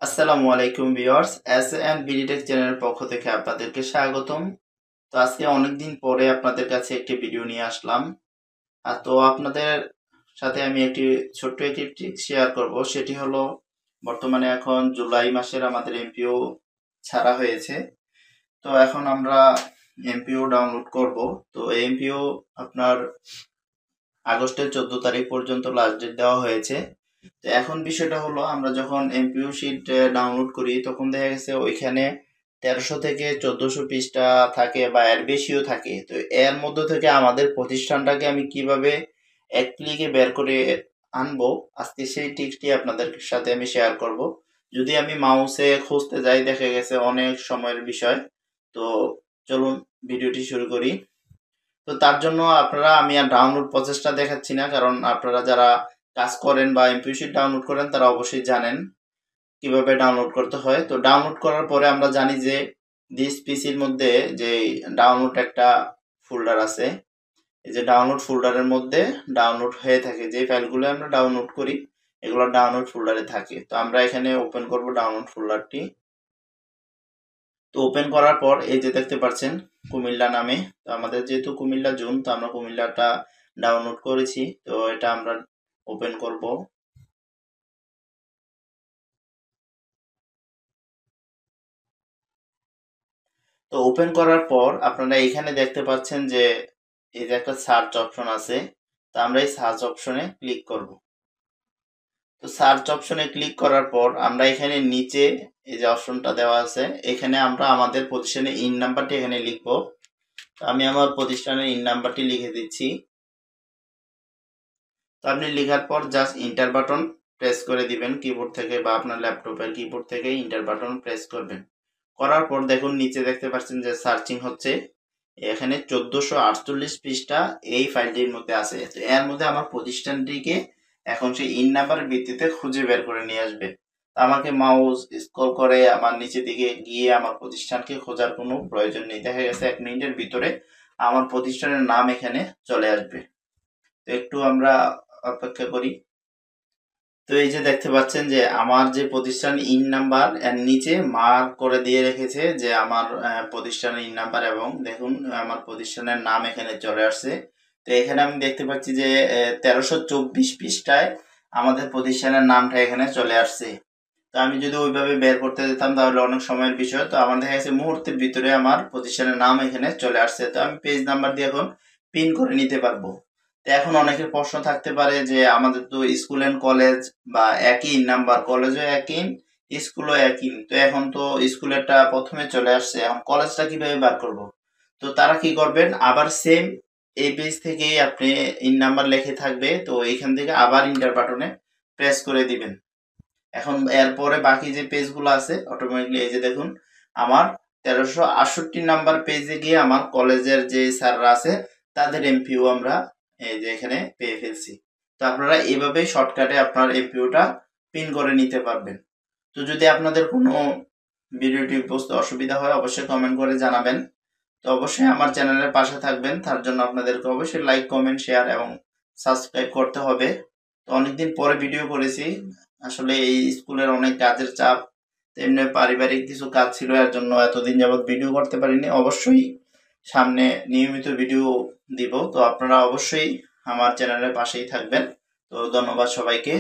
আসসালামু আলাইকুম viewers, S and BDTech চ্যানেলের পক্ষ থেকে আপনাদেরকে স্বাগতম। তো আজকে অনেকদিন পরে আপনাদের কাছে একটি ভিডিও নিয়ে আসলাম। তো আপনাদের সাথে আমি ছোট্ট একটি ট্রিক শেয়ার করব। সেটি হলো, বর্তমানে এখন জুলাই মাসের আমাদের এমপিও ছাড়া হয়েছে। তো এখন আমরা এমপিও ডাউনলোড করব। তো এমপিও আপনার আগস্টের 14 তারিখ পর্যন্ত লাস্ট ডেট দেওয়া হয়েছে। তো এখন বিষয়টা হলো, আমরা যখন এমপিও শিট ডাউনলোড করি তখন দেখা গেছে ওইখানে 1300 থেকে 1400 পৃষ্ঠা থাকে বা এর বেশিও থাকে। তো এর মধ্যে থেকে আমাদের প্রতিষ্ঠানটাকে আমি কিভাবে এক ক্লিকে বের করে আনবো, আজকে সেই টিপসটি আপনাদের সাথে আমি শেয়ার করব। যদি আমি মাউসে খুঁজতে যাই দেখা গেছে অনেক সময়ের বিষয়। তো চলুন ভিডিওটি শুরু করি। তো তার জন্য আমি আর ডাউনলোড প্রসেসটা দেখাচ্ছি না, কারণ আপনারা যারা কাজ করেন বা এমপিও শিট ডাউনলোড করেন তারা অবশ্যই জানেন কিভাবে ডাউনলোড করতে হয়। তো ডাউনলোড করার পরে আমরা জানি যে দিস পিসির মধ্যে যে ডাউনলোড একটা ফোল্ডার আছে। এই যে ডাউনলোড ফোল্ডারের মধ্যে ডাউনলোড হয়ে থাকে যে ফাইলগুলো আমরা ডাউনলোড করি, এগুলো ডাউনলোড ফোল্ডারে থাকে। তো আমরা এখানে ওপেন করব ডাউনলোড ফোল্ডারটি। তো ওপেন করার পর এই যে দেখতে পাচ্ছেন কুমিল্লা নামে। তো আমাদের যেহেতু কুমিল্লা জোন, তো আমরা কুমিল্লাটা ডাউনলোড করেছি। তো এটা আমরা ওপেন করব। তো ওপেন করার পর আপনারা এখানে দেখতে পাচ্ছেন যে এই যে একটা সার্চ অপশন আছে। তো আমরা এই সার্চ অপশনে ক্লিক করব। তো সার্চ অপশনে ক্লিক করার পর আমরা এখানে নিচে এই যে অপশনটা দেওয়া আছে, এখানে আমরা আমাদের প্রতিষ্ঠানের ইন নাম্বারটি এখানে লিখব। তো আমি আমার প্রতিষ্ঠানের ইন নাম্বারটি লিখে দিচ্ছি। তো আপনি লেখার পর জাস্ট ইন্টার বাটন প্রেস করে দিবেন কিবোর্ড থেকে, বা আপনার ল্যাপটপের কিবোর্ড থেকে ইন্টার বাটন প্রেস করবেন। করার পর দেখুন নিচে দেখতে পাচ্ছেন যে সার্চিং হচ্ছে। এখানে 1448 পৃষ্ঠা এই ফাইলটির মধ্যে আছে। তো এর মধ্যে আমার প্রতিষ্ঠানটিকে এখন সেই ইন নাম্বারের ভিত্তিতে খুঁজে বের করে নিয়ে আসবে। আমাকে মাউস স্ক্রল করে আমার নিচে দিকে গিয়ে আমার প্রতিষ্ঠানকে খোঁজার কোনো প্রয়োজন নেই। দেখা গেছে 1 মিনিটের ভিতরে আমার প্রতিষ্ঠানের নাম এখানে চলে আসবে। তো একটু আমরা অপেক্ষা করি। তো এই যে দেখতে পাচ্ছেন যে আমার যে প্রতিষ্ঠান ইন নাম্বার এর নিচে মার্ক করে দিয়ে রেখেছে যে আমার প্রতিষ্ঠানের ইন নাম্বার, এবং দেখুন আমার প্রতিষ্ঠানের নাম এখানে চলে আসছে। তো এখানে আমি দেখতে পাচ্ছি যে 1324 পৃষ্ঠায় আমাদের প্রতিষ্ঠানের নামটা এখানে চলে আসছে। তো আমি যদি ওইভাবে বের করতে যেতাম তাহলে অনেক সময়ের বিষয়। তো আমার দেখা গেছে মুহূর্তের ভিতরে আমার প্রতিষ্ঠানের নাম এখানে চলে আসছে। তো আমি পেজ নাম্বার দিয়ে এখন পিন করে নিতে পারবো। তো এখন অনেকের প্রশ্ন থাকতে পারে যে আমাদের তো স্কুল এন্ড কলেজ বা একই নাম্বার, কলেজও একই, স্কুলও একই। তো এখন তো স্কুলেরটা প্রথমে চলে আসছে, এখন কলেজটা কিভাবে বার করব? তো তারা কি করবেন, আবার সেম এই পেজ থেকেই আপনি ইন নাম্বার লেখে থাকবে। তো এইখান থেকে আবার ইন্টার বাটনে প্রেস করে দিবেন। এখন এরপরে বাকি যে পেজগুলো আছে অটোমেটিকলি এই যে দেখুন আমার 1368 নাম্বার পেজে গিয়ে আমার কলেজের যে স্যাররা আছে তাদের এমপিও আমরা এই যে এখানে পেয়ে ফেলছি। তো আপনারা এইভাবে শর্টকাটে আপনার এমপিওটা পিন করে নিতে পারবেন। তো যদি আপনাদের কোনো ভিডিওটি বুঝতে অসুবিধা হয় অবশ্যই কমেন্ট করে জানাবেন। তো অবশ্যই আমার চ্যানেলের পাশে থাকবেন, তার জন্য আপনাদেরকে অবশ্যই লাইক, কমেন্ট, শেয়ার এবং সাবস্ক্রাইব করতে হবে। তো অনেকদিন পরে ভিডিও করেছি, আসলে এই স্কুলের অনেক কাজের চাপ, তেমনি পারিবারিক কিছু কাজ ছিল, এর জন্য এতদিন যাবত ভিডিও করতে পারিনি। অবশ্যই সামনে নিয়মিত ভিডিও দিব। তো আপনারা অবশ্যই আমার চ্যানেলের পাশেই থাকবেন। তো ধন্যবাদ সবাইকে।